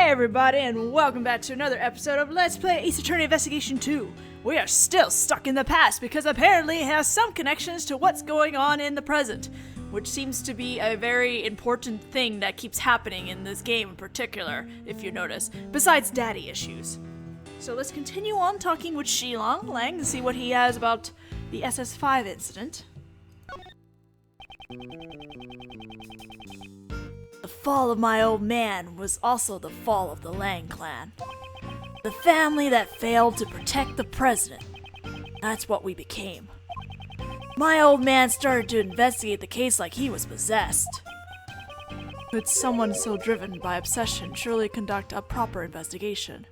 everybody, and welcome back to another episode of Let's Play Ace Attorney Investigation 2. We are still stuck in the past because apparently it has some connections to what's going on in the present, which seems to be a very important thing that keeps happening in this game in particular, if you notice, besides daddy issues. So let's continue on talking with Shilong Lang and see what he has about the SS5 incident. The fall of my old man was also the fall of the Lang clan. The family that failed to protect the president. That's what we became. My old man started to investigate the case like he was possessed. Could someone so driven by obsession surely conduct a proper investigation?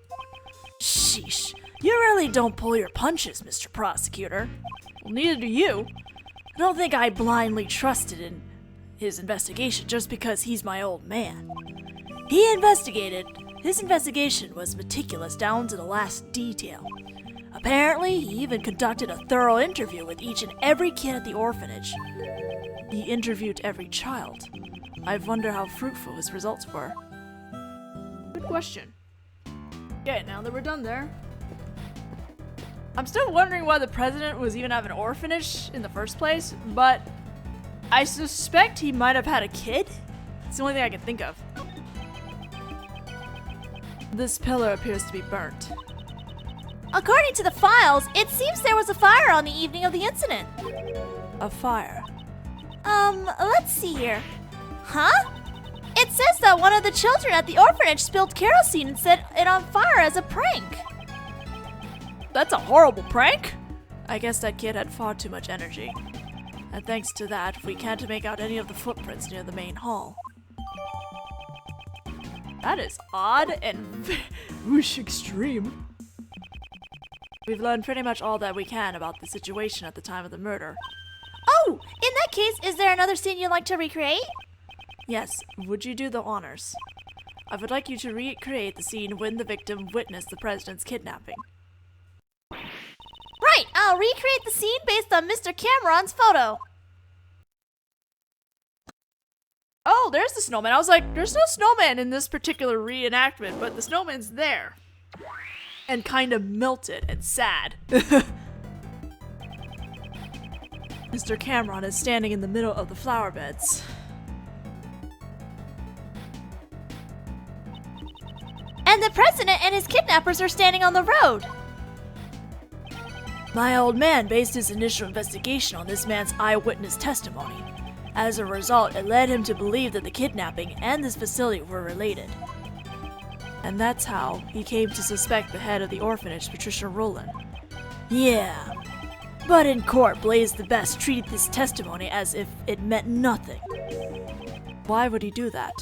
Sheesh, you really don't pull your punches, Mr. Prosecutor. Well, neither do you. I don't think I blindly trusted in his investigation just because he's my old man. He investigated. His investigation was meticulous down to the last detail. Apparently, he even conducted a thorough interview with each and every kid at the orphanage. He interviewed every child. I wonder how fruitful his results were. Good question. Okay, now that we're done there. I'm still wondering why the president was even at an orphanage in the first place, but I suspect he might have had a kid. It's the only thing I can think of. This pillar appears to be burnt. According to the files, it seems there was a fire on the evening of the incident. A fire? Let's see here. Huh? It says that one of the children at the orphanage spilled kerosene and set it on fire as a prank. That's a horrible prank! I guess that kid had far too much energy. And thanks to that, we can't make out any of the footprints near the main hall. That is odd and whoosh extreme. We've learned pretty much all that we can about the situation at the time of the murder. Oh, in that case, is there another scene you'd like to recreate? Yes, would you do the honors? I would like you to recreate the scene when the victim witnessed the president's kidnapping. Right, I'll recreate the scene based on Mr. Cameron's photo. Oh, there's the snowman. I was like, there's no snowman in this particular reenactment, but the snowman's there. And kind of melted and sad. Mr. Cameron is standing in the middle of the flower beds. And the president and his kidnappers are standing on the road. My old man based his initial investigation on this man's eyewitness testimony. As a result, it led him to believe that the kidnapping and this facility were related. And that's how he came to suspect the head of the orphanage, Patricia Rowland. Yeah, but in court, Blaze the Best treated this testimony as if it meant nothing. Why would he do that?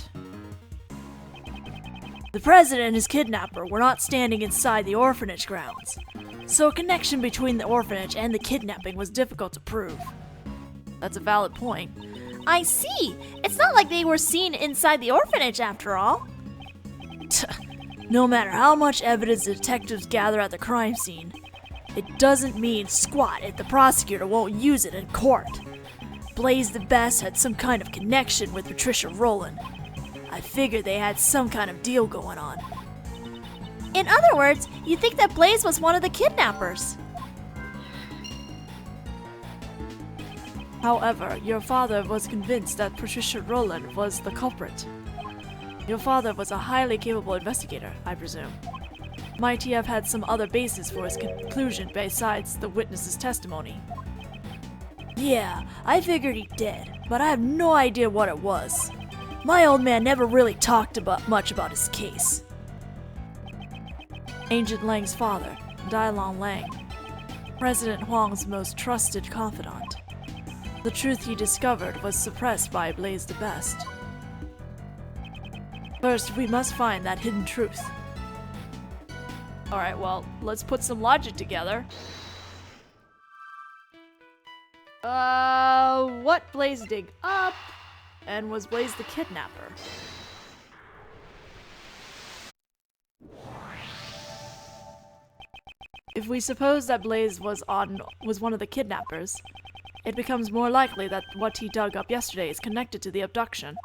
The president and his kidnapper were not standing inside the orphanage grounds, so a connection between the orphanage and the kidnapping was difficult to prove. That's a valid point. I see. It's not like they were seen inside the orphanage after all. No matter how much evidence the detectives gather at the crime scene, it doesn't mean squat if the prosecutor won't use it in court. Blaze the Best had some kind of connection with Patricia Rowland. I figured they had some kind of deal going on. In other words, you think that Blaze was one of the kidnappers. However, your father was convinced that Patricia Rowland was the culprit. Your father was a highly capable investigator, I presume. Might he have had some other basis for his conclusion besides the witness's testimony? Yeah, I figured he did, but I have no idea what it was. My old man never really talked much about his case. Agent Lang's father, Dailong Lang, President Huang's most trusted confidant. The truth he discovered was suppressed by Blaze the Best. First, we must find that hidden truth. Alright, well, let's put some logic together. What Blaze dig up? And was Blaze the kidnapper? If we suppose that Blaze was one of the kidnappers, it becomes more likely that what he dug up yesterday is connected to the abduction.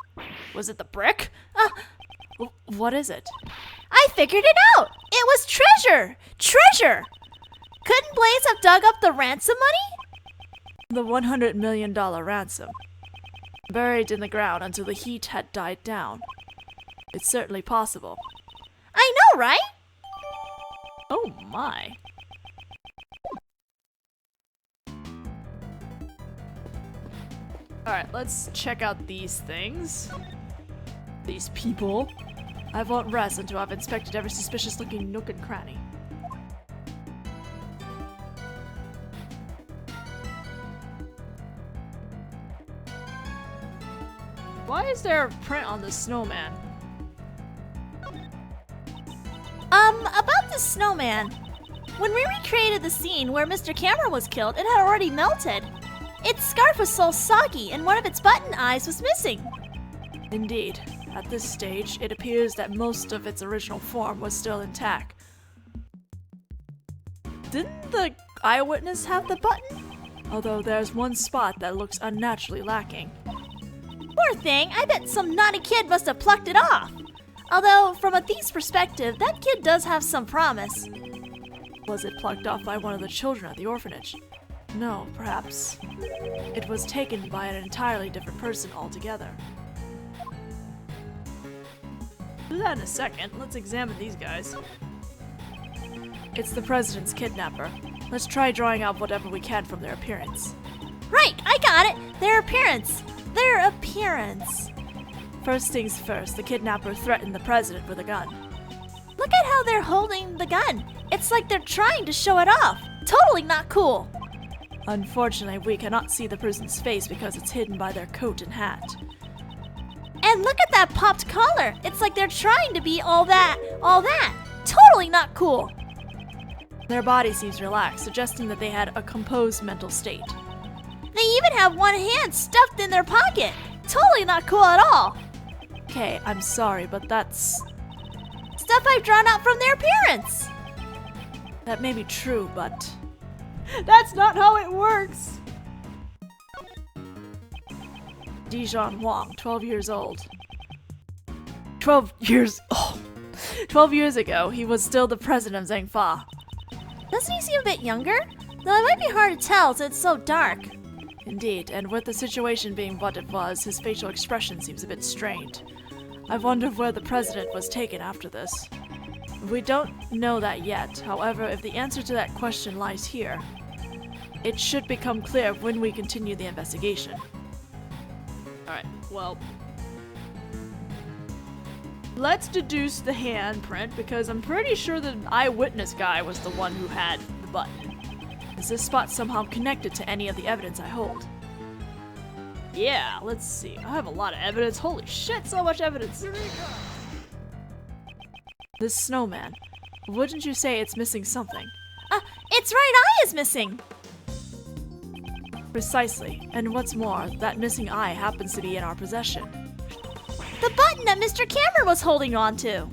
Was it the brick? What is it? figured it out! It was treasure! Treasure! Couldn't Blaze have dug up the ransom money? The $100 million ransom. Buried in the ground until the heat had died down. It's certainly possible. I know, right? Oh my. Alright, let's check out these things. These people. I won't rest until I've inspected every suspicious looking nook and cranny. Why is there a print on the snowman? About the snowman. When we recreated the scene where Mr. Cameron was killed, it had already melted. Its scarf was so soggy, and one of its button eyes was missing. Indeed. At this stage, it appears that most of its original form was still intact. Didn't the eyewitness have the button? Although there's one spot that looks unnaturally lacking. Poor thing, I bet some naughty kid must have plucked it off. Although, from a thief's perspective, that kid does have some promise. Was it plucked off by one of the children at the orphanage? No, perhaps. It was taken by an entirely different person altogether. Do that in a second. Let's examine these guys. It's the president's kidnapper. Let's try drawing out whatever we can from their appearance. Right, I got it! Their appearance! Their appearance! First things first, the kidnapper threatened the president with a gun. Look at how they're holding the gun. It's like they're trying to show it off. Totally not cool. Unfortunately, we cannot see the person's face because it's hidden by their coat and hat. And look at that popped collar. It's like they're trying to be all that. Totally not cool. Their body seems relaxed, suggesting that they had a composed mental state. They even have one hand stuffed in their pocket. Totally not cool at all. Okay, I'm sorry, but that's... stuff I've drawn out from their appearance. That may be true, but... that's not how it works! Dijon Wang, 12 years old. 12 years old? 12 years ago, he was still the president of Zhengfa. Doesn't he seem a bit younger? Though it might be hard to tell since it's so dark. Indeed, and with the situation being what it was, his facial expression seems a bit strained. I wonder where the president was taken after this. We don't know that yet. However, if the answer to that question lies here, it should become clear when we continue the investigation. Alright, well... let's deduce the handprint, because I'm pretty sure the eyewitness guy was the one who had the button. Is this spot somehow connected to any of the evidence I hold? Yeah, let's see. I have a lot of evidence. Holy shit, so much evidence! This snowman. Wouldn't you say it's missing something? Its right eye is missing! Precisely. And what's more, that missing eye happens to be in our possession. The button that Mr. Cameron was holding on to!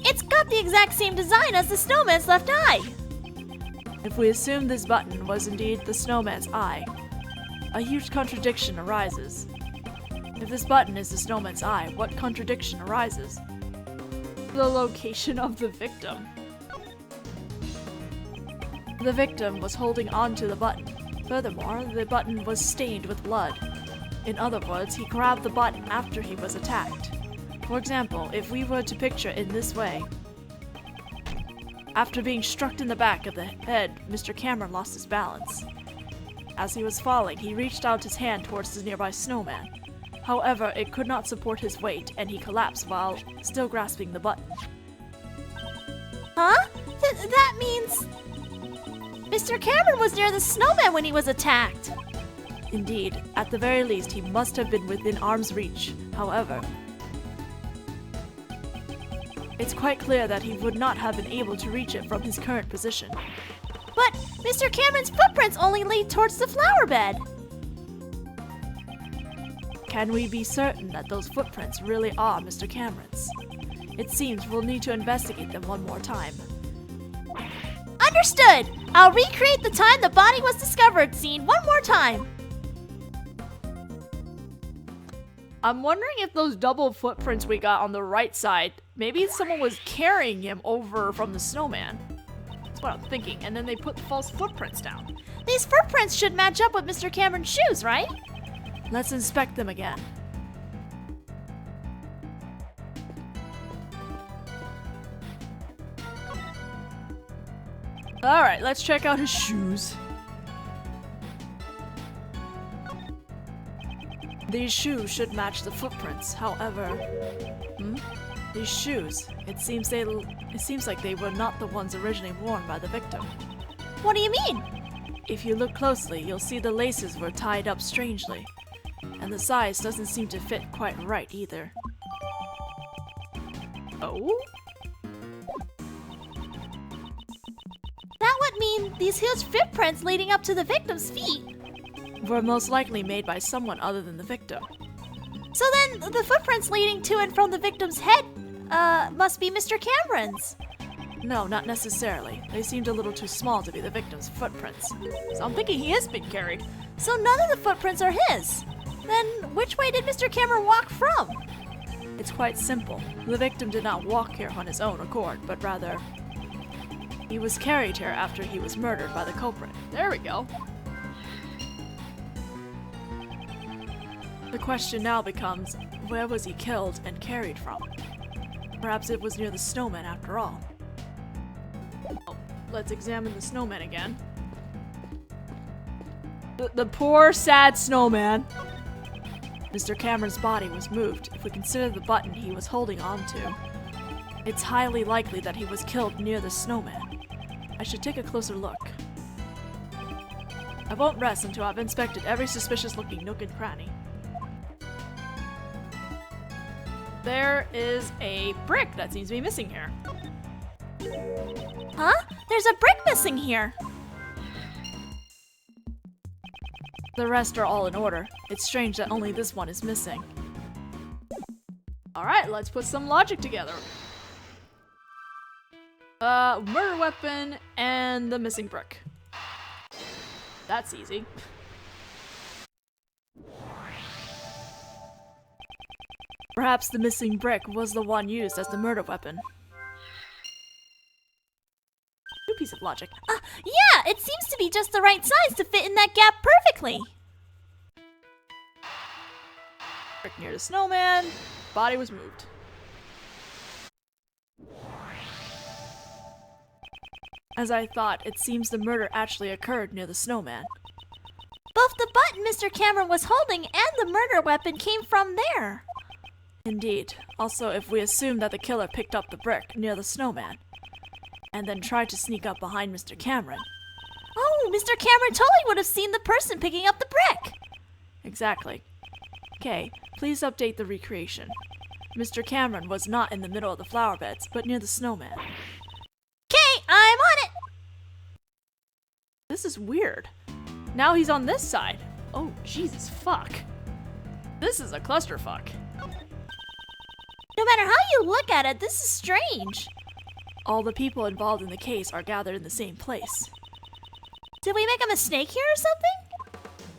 It's got the exact same design as the snowman's left eye! If we assume this button was indeed the snowman's eye, a huge contradiction arises. If this button is the snowman's eye, what contradiction arises? The location of the victim. The victim was holding onto the button. Furthermore, the button was stained with blood. In other words, he grabbed the button after he was attacked. For example, if we were to picture it in this way, after being struck in the back of the head, Mr. Cameron lost his balance. As he was falling, he reached out his hand towards the nearby snowman. However, it could not support his weight, and he collapsed while still grasping the button. Huh? That means... Mr. Cameron was near the snowman when he was attacked! Indeed, at the very least, he must have been within arm's reach. However, it's quite clear that he would not have been able to reach it from his current position. But Mr. Cameron's footprints only lead towards the flower bed! Can we be certain that those footprints really are Mr. Cameron's? It seems we'll need to investigate them one more time. Understood! I'll recreate the time the body was discovered scene one more time! I'm wondering if those double footprints we got on the right side, maybe someone was carrying him over from the snowman. That's what I'm thinking. And then they put false footprints down. These footprints should match up with Mr. Cameron's shoes, right? Let's inspect them again. Alright, let's check out his shoes. These shoes should match the footprints. However, these shoes, it seems like they were not the ones originally worn by the victim. What do you mean? If you look closely, you'll see the laces were tied up strangely, and the size doesn't seem to fit quite right either. Oh? That would mean these huge footprints leading up to the victim's feet Were most likely made by someone other than the victim. So then, the footprints leading to and from the victim's head, must be Mr. Cameron's. No, not necessarily. They seemed a little too small to be the victim's footprints. So I'm thinking he has been carried. So none of the footprints are his. Then, which way did Mr. Cameron walk from? It's quite simple. The victim did not walk here on his own accord, but rather, he was carried here after he was murdered by the culprit. There we go. The question now becomes, where was he killed and carried from? Perhaps it was near the snowman after all. Oh, let's examine the snowman again. The poor, sad snowman. Mr. Cameron's body was moved. If we consider the button he was holding onto, it's highly likely that he was killed near the snowman. I should take a closer look. I won't rest until I've inspected every suspicious-looking nook and cranny. There is a brick that seems to be missing here. Huh? There's a brick missing here. The rest are all in order. It's strange that only this one is missing. Alright, let's put some logic together. Murder weapon and the missing brick. That's easy. Perhaps the missing brick was the one used as the murder weapon. New piece of logic. Yeah, it seems to be just the right size to fit in that gap perfectly. Brick near the snowman. Body was moved. As I thought, it seems the murder actually occurred near the snowman. Both the button Mr. Cameron was holding and the murder weapon came from there. Indeed. Also, if we assume that the killer picked up the brick near the snowman, and then tried to sneak up behind Mr. Cameron. Oh, Mr. Cameron totally would have seen the person picking up the brick. Exactly. Okay, please update the recreation. Mr. Cameron was not in the middle of the flower beds, but near the snowman. Okay, I'm on it. This is weird. Now he's on this side. Oh, Jesus fuck. This is a clusterfuck. No matter how you look at it, this is strange. All the people involved in the case are gathered in the same place. Did we make a mistake here or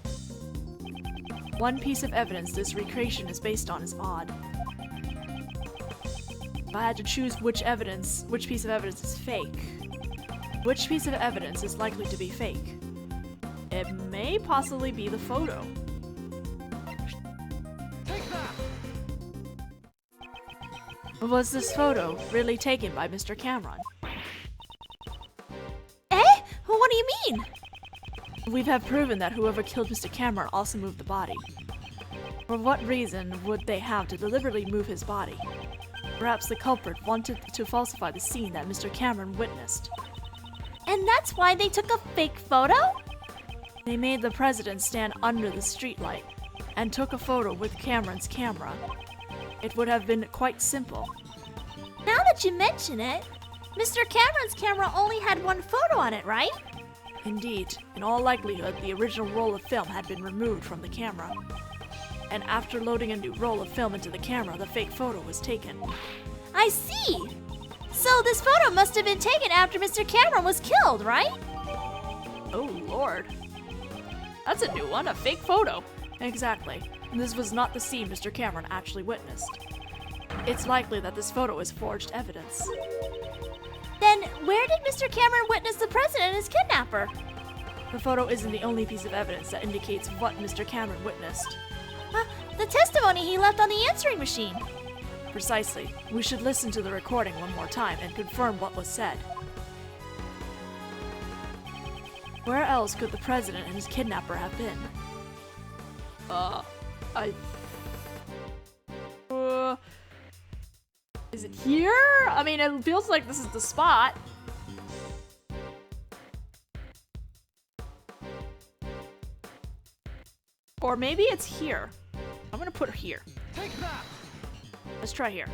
something? One piece of evidence this recreation is based on is odd. If I had to choose which piece of evidence is fake, which piece of evidence is likely to be fake? It may possibly be the photo. Was this photo really taken by Mr. Cameron? Eh? What do you mean? We have proven that whoever killed Mr. Cameron also moved the body. For what reason would they have to deliberately move his body? Perhaps the culprit wanted to falsify the scene that Mr. Cameron witnessed. And that's why they took a fake photo? They made the president stand under the streetlight and took a photo with Cameron's camera. It would have been quite simple. Now that you mention it, Mr. Cameron's camera only had one photo on it, right? Indeed, in all likelihood, the original roll of film had been removed from the camera. And after loading a new roll of film into the camera, the fake photo was taken. I see! So this photo must have been taken after Mr. Cameron was killed, right? Oh lord. That's a new one, a fake photo. Exactly. This was not the scene Mr. Cameron actually witnessed. It's likely that this photo is forged evidence. Then where did Mr. Cameron witness the president and his kidnapper? The photo isn't the only piece of evidence that indicates what Mr. Cameron witnessed. The testimony he left on the answering machine. Precisely. We should listen to the recording one more time and confirm what was said. Where else could the president and his kidnapper have been? Is it here? I mean, it feels like this is the spot. Or maybe it's here. I'm gonna put it here. Take that! Let's try here.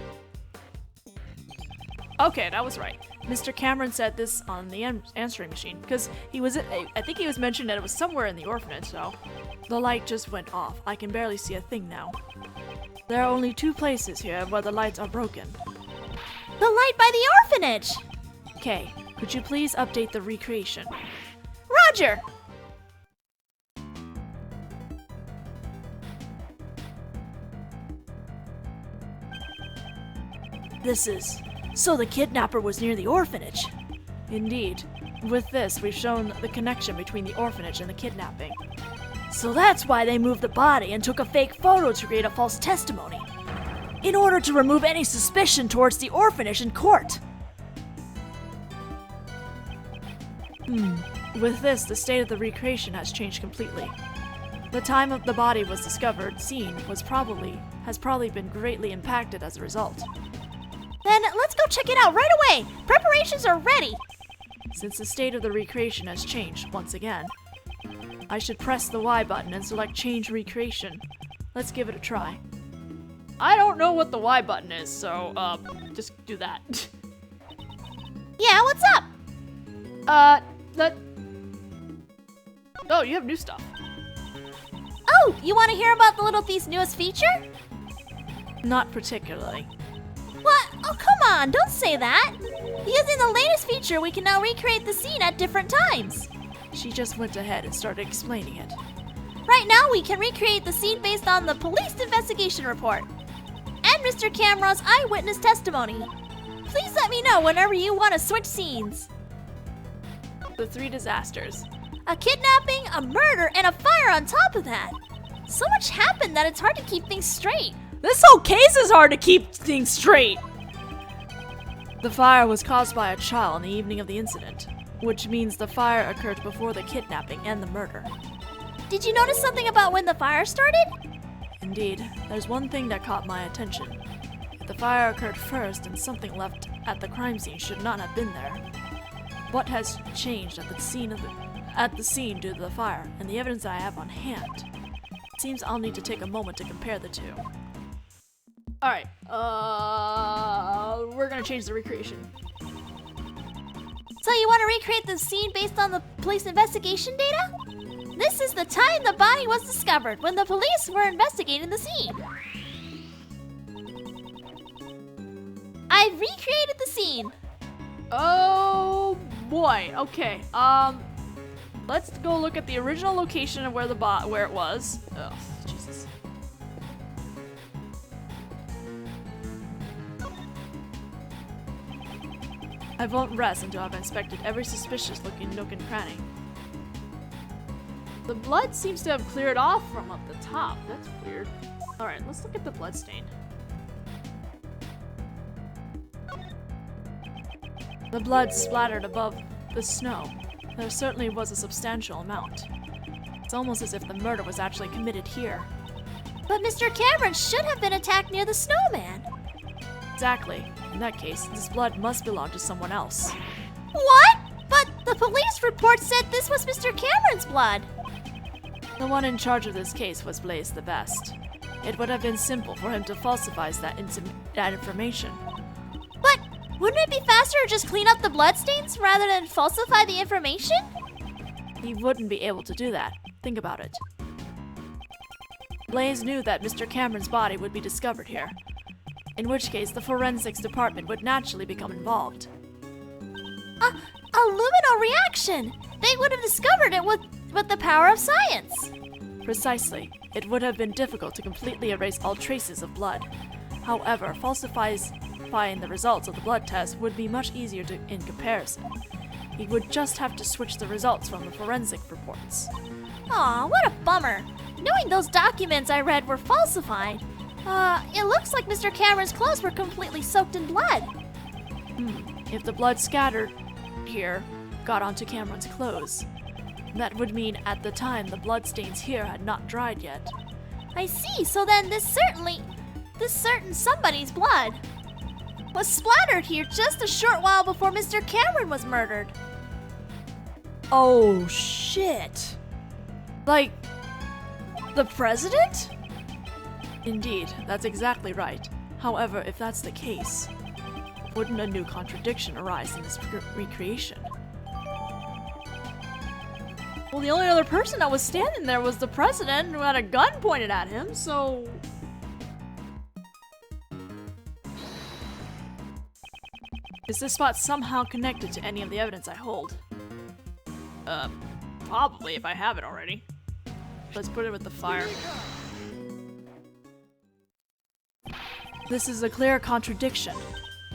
Okay, that was right. Mr. Cameron said this on the answering machine because I think he was mentioning that it was somewhere in the orphanage, so. The light just went off. I can barely see a thing now. There are only 2 places here where the lights are broken. The light by the orphanage! Kay, could you please update the recreation? Roger! So the kidnapper was near the orphanage. Indeed. With this, we've shown the connection between the orphanage and the kidnapping. So that's why they moved the body and took a fake photo to create a false testimony. In order to remove any suspicion towards the orphanage in court. With this, the state of the recreation has changed completely. The time of the body was discovered, has probably been greatly impacted as a result. Then let's go check it out right away! Preparations are ready! Since the state of the recreation has changed once again, I should press the Y button and select Change Recreation. Let's give it a try. I don't know what the Y button is, so, just do that. Yeah, what's up? Oh, you have new stuff. Oh, you want to hear about the Little Thief's newest feature? Not particularly. What? Oh, come on, don't say that! Using the latest feature, we can now recreate the scene at different times. She just went ahead and started explaining it. Right now, we can recreate the scene based on the police investigation report and Mr. Cameron's eyewitness testimony. Please let me know whenever you want to switch scenes. The 3 disasters. A kidnapping, a murder, and a fire on top of that. So much happened that it's hard to keep things straight. This whole case is hard to keep things straight! The fire was caused by a child on the evening of the incident, which means the fire occurred before the kidnapping and the murder. Did you notice something about when the fire started? Indeed, there's one thing that caught my attention. If the fire occurred first and something left at the crime scene should not have been there. What has changed at the scene due to the fire, and the evidence I have on hand? It seems I'll need to take a moment to compare the 2. Alright, we're gonna change the recreation. So you want to recreate the scene based on the police investigation data? This is the time the body was discovered, when the police were investigating the scene. I've recreated the scene. Oh boy, okay, let's go look at the original location of where it was. Oh, Jesus. I won't rest until I've inspected every suspicious-looking nook and cranny. The blood seems to have cleared off from up the top. That's weird. Alright, let's look at the blood stain. The blood splattered above the snow. There certainly was a substantial amount. It's almost as if the murder was actually committed here. But Mr. Cameron should have been attacked near the snowman. Exactly. In that case, this blood must belong to someone else. What? But the police report said this was Mr. Cameron's blood. The one in charge of this case was Blaze the Best. It would have been simple for him to falsify that information. But wouldn't it be faster to just clean up the bloodstains rather than falsify the information? He wouldn't be able to do that. Think about it. Blaze knew that Mr. Cameron's body would be discovered here, in which case the forensics department would naturally become involved. A luminal reaction! They would have discovered it with the power of science. Precisely. It would have been difficult to completely erase all traces of blood. However, falsifying the results of the blood test would be much easier in comparison. He would just have to switch the results from the forensic reports. Aw, what a bummer. Knowing those documents I read were falsified. It looks like Mr. Cameron's clothes were completely soaked in blood. If the blood scattered here got onto Cameron's clothes, that would mean at the time the bloodstains here had not dried yet. I see, so then this certain somebody's blood was splattered here just a short while before Mr. Cameron was murdered. Oh shit! Like, the president? Indeed, that's exactly right. However, if that's the case, wouldn't a new contradiction arise in this recreation? Well, the only other person that was standing there was the president who had a gun pointed at him, so... Is this spot somehow connected to any of the evidence I hold? Probably, if I have it already. Let's put it with the fire. This is a clear contradiction.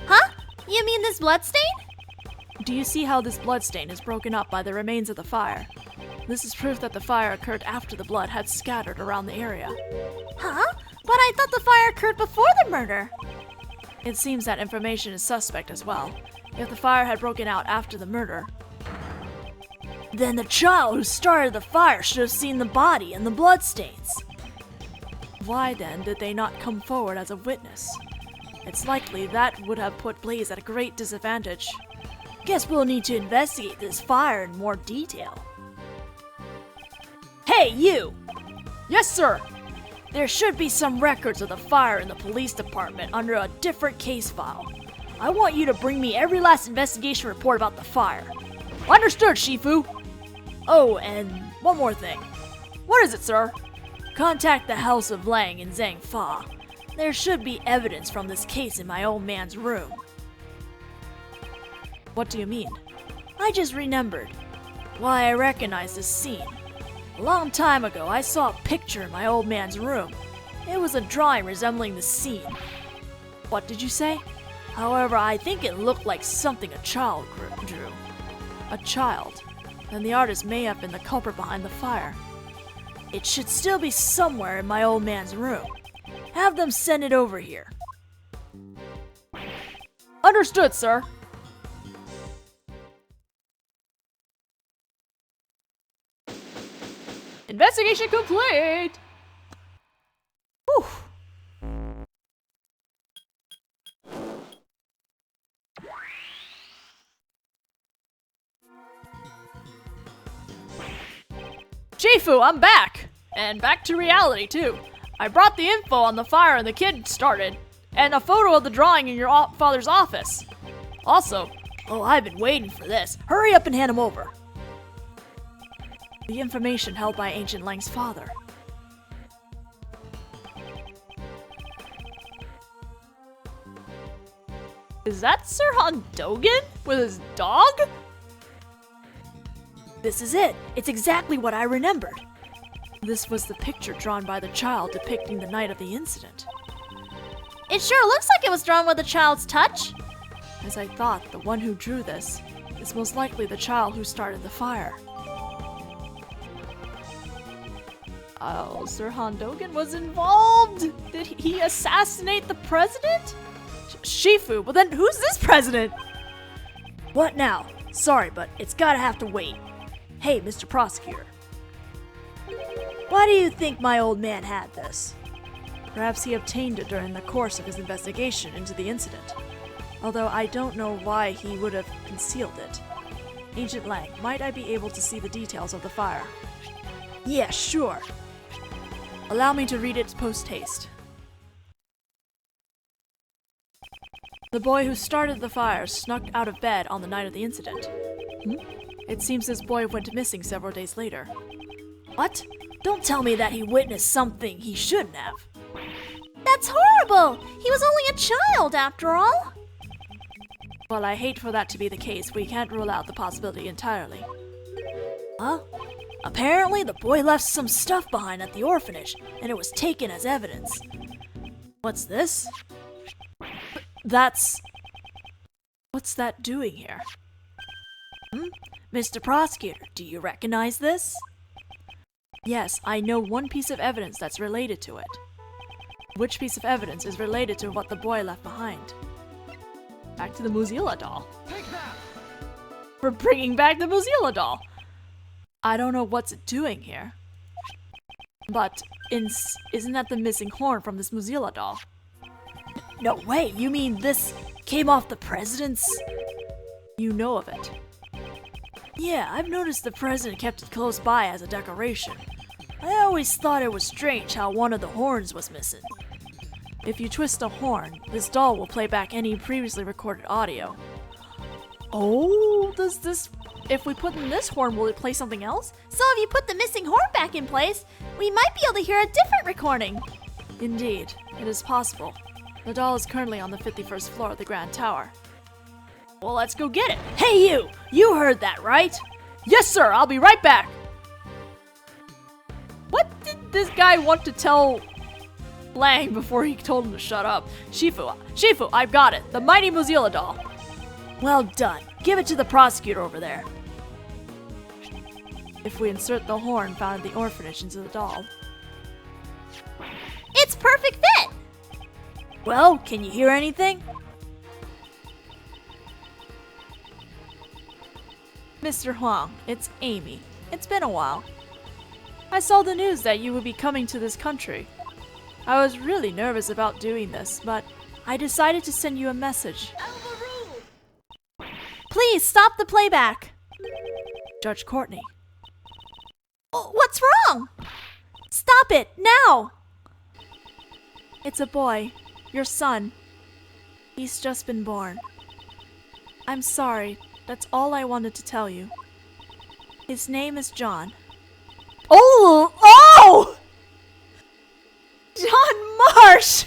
Huh? You mean this bloodstain? Do you see how this bloodstain is broken up by the remains of the fire? This is proof that the fire occurred after the blood had scattered around the area. Huh? But I thought the fire occurred before the murder. It seems that information is suspect as well. If the fire had broken out after the murder, then the child who started the fire should have seen the body and the bloodstains. Why then did they not come forward as a witness? It's likely that would have put Blaze at a great disadvantage. Guess we'll need to investigate this fire in more detail. Hey, you! Yes, sir! There should be some records of the fire in the police department under a different case file. I want you to bring me every last investigation report about the fire. Understood, Shifu! Oh, and one more thing. What is it, sir? Contact the House of Lang in Zhangfa. There should be evidence from this case in my old man's room. What do you mean? I just remembered. Why, I recognize this scene. A long time ago, I saw a picture in my old man's room. It was a drawing resembling the scene. What did you say? However, I think it looked like something a child drew. A child. Then the artist may have been the culprit behind the fire. It should still be somewhere in my old man's room. Have them send it over here. Understood, sir. Investigation complete! Whew. Shifu, I'm back! And back to reality, too. I brought the info on the fire and the kid started, and a photo of the drawing in your father's office. Also, I've been waiting for this. Hurry up and hand him over. The information held by Ancient Lang's father. Is that Sir Hondogen with his dog? This is it. It's exactly what I remembered. This was the picture drawn by the child depicting the night of the incident. It sure looks like it was drawn with a child's touch. As I thought, the one who drew this is most likely the child who started the fire. Oh, Sir Hondogen was involved! Did he assassinate the president? Shifu, well then who's this president? What now? Sorry, but it's gotta have to wait. Hey, Mr. Prosecutor. Why do you think my old man had this? Perhaps he obtained it during the course of his investigation into the incident. Although I don't know why he would have concealed it. Ancient Lang, might I be able to see the details of the fire? Yeah, sure. Allow me to read it post-haste. The boy who started the fire snuck out of bed on the night of the incident. It seems this boy went missing several days later. What? Don't tell me that he witnessed something he shouldn't have. That's horrible! He was only a child, after all. Well, I hate for that to be the case. We can't rule out the possibility entirely. Huh? Apparently, the boy left some stuff behind at the orphanage, and it was taken as evidence. What's this? What's that doing here? Mr. Prosecutor, do you recognize this? Yes, I know one piece of evidence that's related to it. Which piece of evidence is related to what the boy left behind? Back to the Mozilla doll. We're bringing back the Mozilla doll. I don't know what's it doing here. But isn't that the missing horn from this Mozilla doll? No way, you mean this came off the president's? You know of it. Yeah, I've noticed the president kept it close by as a decoration. I always thought it was strange how one of the horns was missing. If you twist a horn, this doll will play back any previously recorded audio. Oh, if we put in this horn, will it play something else? So if you put the missing horn back in place, we might be able to hear a different recording. Indeed, it is possible. The doll is currently on the 51st floor of the Grand Tower. Well, let's go get it. Hey you! You heard that, right? Yes, sir, I'll be right back. What did this guy want to tell Lang before he told him to shut up? Shifu, I've got it. The mighty Mozilla doll. Well done. Give it to the prosecutor over there. If we insert the horn found at the orphanage into the doll. It's perfect fit! Well, can you hear anything? Mr. Huang, it's Amy. It's been a while. I saw the news that you would be coming to this country. I was really nervous about doing this, but I decided to send you a message. Please stop the playback. Judge Courtney. Oh, what's wrong? Stop it, now! It's a boy. Your son. He's just been born. I'm sorry. That's all I wanted to tell you. His name is John. Oh! John Marsh!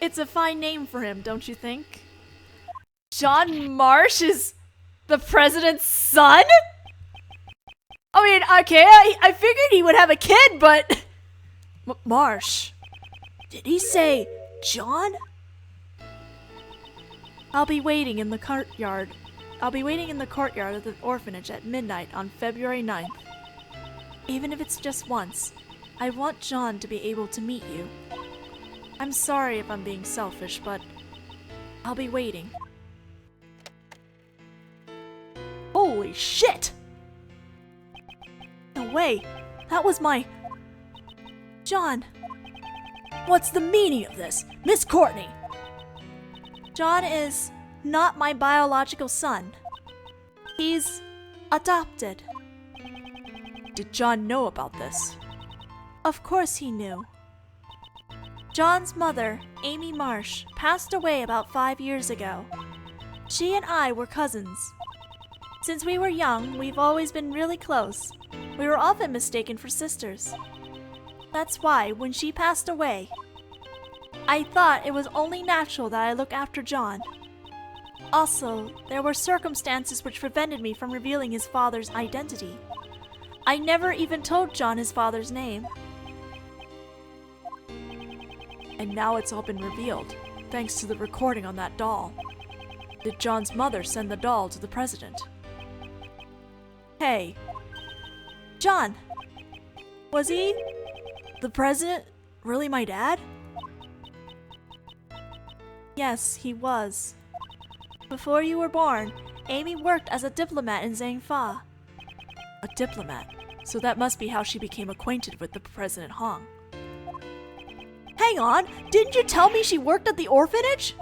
It's a fine name for him, don't you think? John Marsh is the president's son? I mean, okay, I figured he would have a kid, but... Marsh. Did he say John? I'll be waiting in the courtyard of the orphanage at midnight on February 9th. Even if it's just once, I want John to be able to meet you. I'm sorry if I'm being selfish, but I'll be waiting. Holy shit! No way! That was my... John! What's the meaning of this? Miss Courtney! John is not my biological son. He's adopted. Did John know about this? Of course he knew. John's mother, Amy Marsh, passed away about 5 years ago. She and I were cousins. Since we were young, we've always been really close. We were often mistaken for sisters. That's why, when she passed away, I thought it was only natural that I look after John. Also, there were circumstances which prevented me from revealing his father's identity. I never even told John his father's name. And now it's all been revealed, thanks to the recording on that doll. Did John's mother send the doll to the president? Hey, John, was he, the president, really my dad? Yes, he was. Before you were born, Amy worked as a diplomat in Zhangfa. A diplomat? So that must be how she became acquainted with the President Hong. Hang on, didn't you tell me she worked at the orphanage?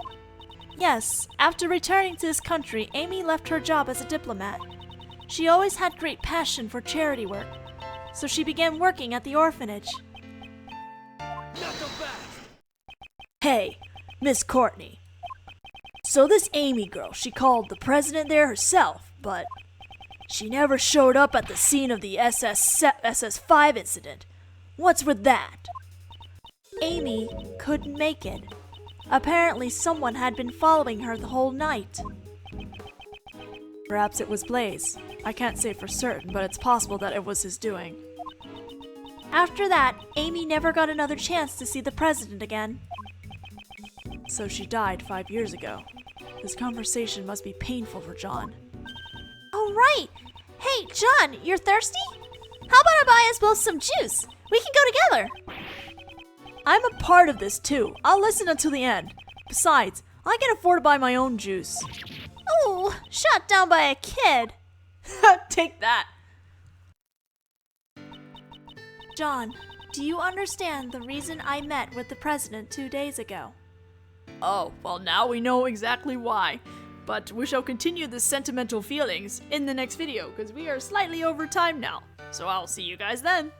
Yes, after returning to this country, Amy left her job as a diplomat. She always had great passion for charity work, so she began working at the orphanage. Not so fast. Hey, Miss Courtney. So this Amy girl, she called the president there herself, but she never showed up at the scene of the SS5 incident. What's with that? Amy couldn't make it. Apparently someone had been following her the whole night. Perhaps it was Blaze. I can't say for certain, but it's possible that it was his doing. After that, Amy never got another chance to see the president again. So she died 5 years ago. This conversation must be painful for John. Oh, right! Hey, John, you're thirsty? How about I buy us both some juice? We can go together. I'm a part of this too. I'll listen until the end. Besides, I can afford to buy my own juice. Ooh, shot down by a kid. Take that. John, do you understand the reason I met with the president 2 days ago? Oh, well now we know exactly why. But we shall continue the sentimental feelings in the next video, because we are slightly over time now. So I'll see you guys then.